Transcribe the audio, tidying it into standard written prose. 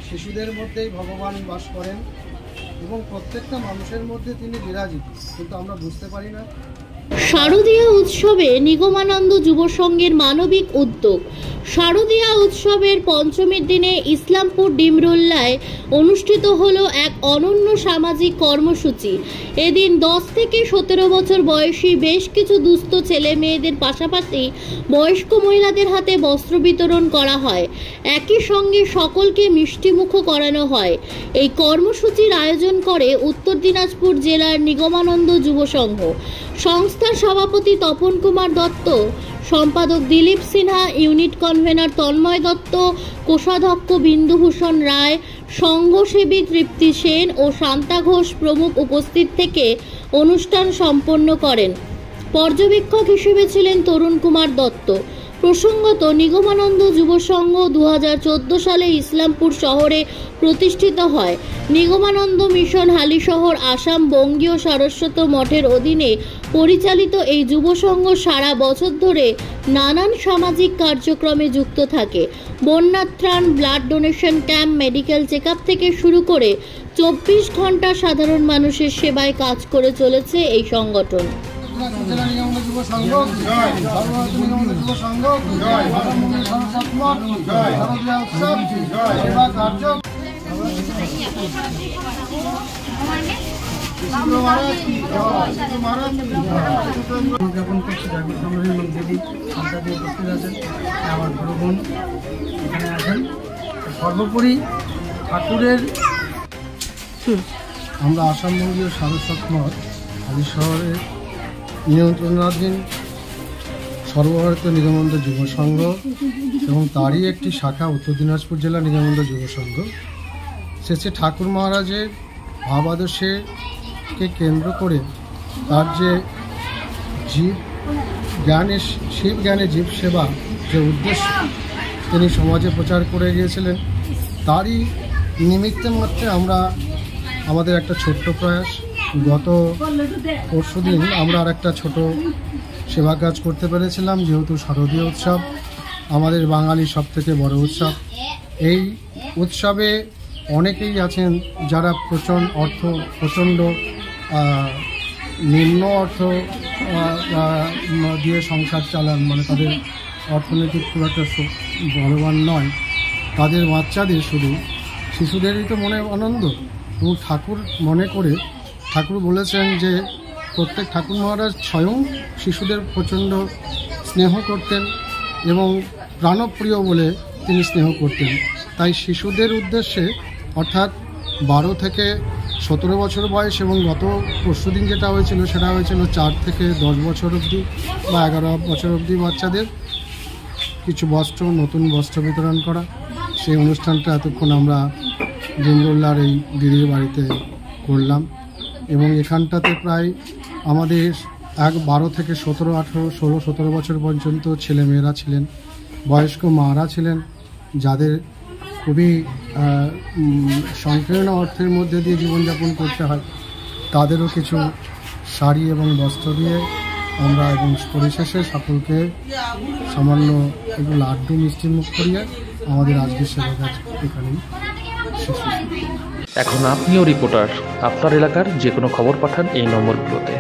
শিশুদের মধ্যেই ভগবান বাস করেন এবং প্রত্যেকটা মানুষের মধ্যে তিনি বিরাজিত, কিন্তু আমরা বুঝতে পারি না। শারদীয়া উৎসবে নিগমানন্দ যুব সংঘের মানবিক উদ্যোগ। শারদীয়া উৎসবের পঞ্চমীর দিনে ইসলামপুর ডিমরোল্লায় অনুষ্ঠিত হলো এক অনন্য সামাজিক কর্মসূচি। এদিন 10 থেকে 17 বছর বয়সী বেশ কিছু দুস্থ ছেলে মেয়েদের পাশাপাশি বয়স্ক মহিলাদের হাতে বস্ত্র বিতরণ করা হয়। একই সঙ্গে সকলকে মিষ্টিমুখও করানো হয়। এই কর্মসূচির আয়োজন করে উত্তর দিনাজপুর জেলার নিগমানন্দ যুব সংঘ। সংস্থার সভাপতি তপন কুমার দত্ত, সম্পাদক দিলীপ সিনহা, ইউনিট কনভেনার তন্ময় দত্ত, কোষাধ্যক্ষ বিন্দুভূষণ রায়, সংঘসেবী তৃপ্তি সেন ও শান্তা ঘোষ প্রমুখ উপস্থিত থেকে অনুষ্ঠান সম্পন্ন করেন। পর্যবেক্ষক হিসেবে ছিলেন তরুণ কুমার দত্ত। প্রসঙ্গত, নিগমানন্দ যুব সংঘ 2014 সালে ইসলামপুর শহরে প্রতিষ্ঠিত হয়। নিগমানন্দ মিশন হালিশহর আসাম বঙ্গীয় সারস্বত মঠের অধীনে পরিচালিত এই যুব সংঘ সারা বছর ধরে নানান সামাজিক কার্যক্রমে যুক্ত থাকে। বন্যা ত্রাণ, blood donation camp, medical checkup থেকে শুরু করে 24 ঘন্টা সাধারণ মানুষের সেবায় কাজ করে চলেছে এই সংগঠন। উদযাপন করছি আমার বড় বোন এখানে আছেন। সর্বোপরি ঠাকুরের আমরা আসামবঙ্গীয় সারস্বত মঠ হালিশহরের নিয়ন্ত্রণাধীন সর্বভারতীয় নিগমানন্দ যুব সংঘ এবং তারই একটি শাখা উত্তর দিনাজপুর জেলা নিগমানন্দ যুব সংঘ শেষে ঠাকুর মহারাজের ভাব আদর্শকে কেন্দ্র করে তার যে জীব জ্ঞানে শিব জ্ঞানে জীব সেবা যে উদ্দেশ্য তিনি সমাজে প্রচার করে গিয়েছিলেন, তারই নিমিত্তে মাত্রে আমরা আমাদের একটা ছোট্ট প্রয়াস, গত পরশুদিন আমরা আর একটা ছোট সেবা কাজ করতে পেরেছিলাম। যেহেতু শারদীয় উৎসব আমাদের বাঙালির সবথেকে বড় উৎসব, এই উৎসবে অনেকেই আছেন যারা প্রচণ্ড নিম্ন অর্থ দিয়ে সংসার চালান, মানে তাদের অর্থনৈতিক খুব একটা বলবান নয়। তাদের বাচ্চাদের শুধু শিশুদেরই তো মনে আনন্দ, এবং ঠাকুর মনে করে ঠাকুর বলেছেন যে প্রত্যেক ঠাকুর মহারাজ স্বয়ং শিশুদের প্রচণ্ড স্নেহ করতেন এবং প্রাণপ্রিয় বলে তিনি স্নেহ করতেন। তাই শিশুদের উদ্দেশ্যে অর্থাৎ 12 থেকে 17 বছর বয়স এবং গত পরশুদিন যেটা হয়েছিল সেটা হয়েছিল 4 থেকে 10 বছর অবধি বা 11 বছর অবধি বাচ্চাদের কিছু নতুন বস্ত্র বিতরণ করা। সেই অনুষ্ঠানটা এতক্ষণ আমরা ডিমরোল্লার এই দিদির বাড়িতে করলাম এবং এখানটাতে প্রায় আমাদের 12 থেকে 17, 18, 16, 17 বছর পর্যন্ত ছেলেমেয়েরা ছিলেন, বয়স্ক মারা ছিলেন, যাদের খুবই সংকীর্ণ অর্থের মধ্যে দিয়ে জীবনযাপন করতে হয়, তাদেরও কিছু শাড়ি এবং বস্ত্র দিয়ে আমরা এবং পরিশেষে সকলকে সামান্য একটু লাড্ডু মিষ্টিমুখ করিয়ে আমাদের আজকের সেবা কাজ এখানেই শেষ। এখন আপনিও রিপোর্টার, আপনার এলাকার যে কোনো খবর পাঠান এই নম্বরগুলোতে।